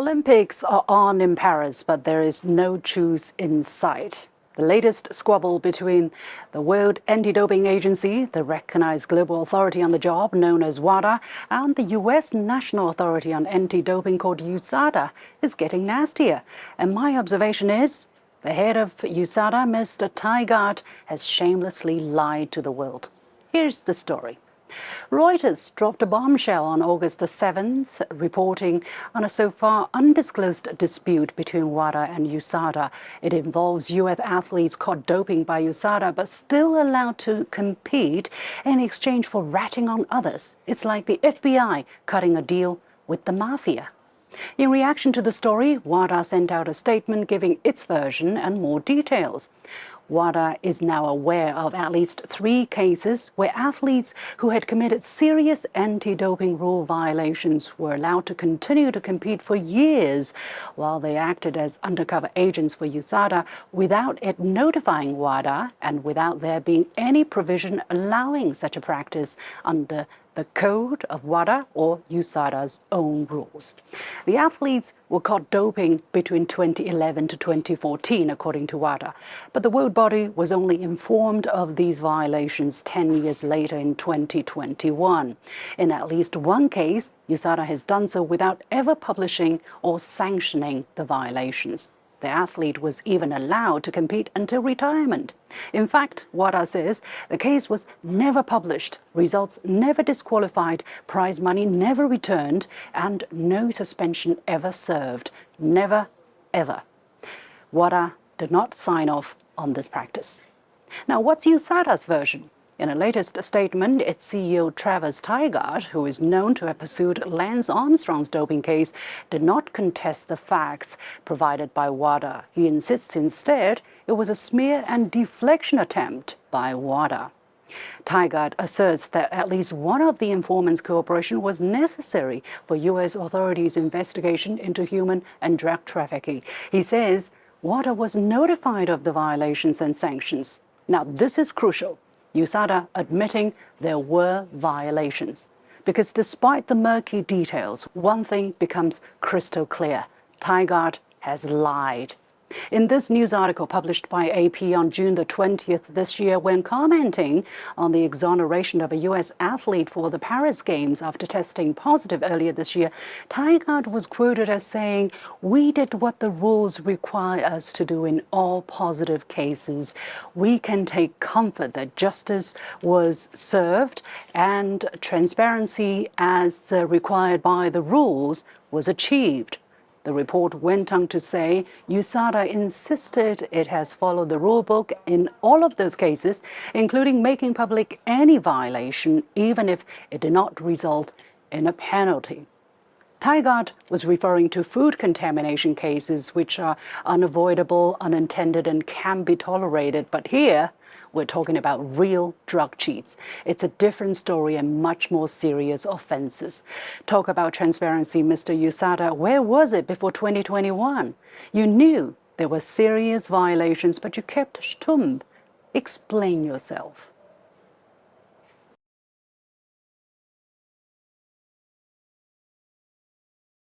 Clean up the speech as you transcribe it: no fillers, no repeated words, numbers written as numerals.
Olympics are on in Paris, but there is no truce in sight. The latest squabble between the World Anti-Doping Agency, the recognized global authority on the job known as WADA, and the US National Authority on Anti-Doping called USADA is getting nastier. And my observation is the head of USADA, Mr. Tygart, has shamelessly lied to the world. Here's the story. Reuters dropped a bombshell on August the 7th, reporting on a so far undisclosed dispute between WADA and USADA. It involves US athletes caught doping by USADA but still allowed to compete in exchange for ratting on others. It's like the FBI cutting a deal with the mafia. In reaction to the story, WADA sent out a statement giving its version and more details. WADA is now aware of at least 3 cases where athletes who had committed serious anti-doping rule violations were allowed to continue to compete for years while they acted as undercover agents for USADA without it notifying WADA and without there being any provision allowing such a practice under the code of WADA or USADA's own rules. The athletes were caught doping between 2011 to 2014, according to WADA, but the world body was only informed of these violations 10 years later in 2021. In at least one case, USADA has done so without ever publishing or sanctioning the violations. The athlete was even allowed to compete until retirement. In fact, WADA says the case was never published, results never disqualified, prize money never returned, and no suspension ever served. Never, ever. WADA did not sign off on this practice. Now, what's USADA's version? In a latest statement, its CEO Travis Tygart, who is known to have pursued Lance Armstrong's doping case, did not contest the facts provided by WADA. He insists instead it was a smear and deflection attempt by WADA. Tygart asserts that at least one of the informants' cooperation was necessary for U.S. authorities' investigation into human and drug trafficking. He says WADA was notified of the violations and sanctions. Now, this is crucial. USADA admitting there were violations. Because despite the murky details, one thing becomes crystal clear. Tygart has lied. In this news article published by AP on June the 20th this year, when commenting on the exoneration of a U.S. athlete for the Paris Games after testing positive earlier this year, Tygart was quoted as saying, "We did what the rules require us to do in all positive cases. We can take comfort that justice was served and transparency as required by the rules was achieved." The report went on to say USADA insisted it has followed the rule book in all of those cases, including making public any violation, even if it did not result in a penalty. Tygart was referring to food contamination cases, which are unavoidable, unintended, and can be tolerated. But here, we're talking about real drug cheats. It's a different story and much more serious offenses. Talk about transparency, Mr. USADA. Where was it before 2021? You knew there were serious violations, but you kept stum. Explain yourself.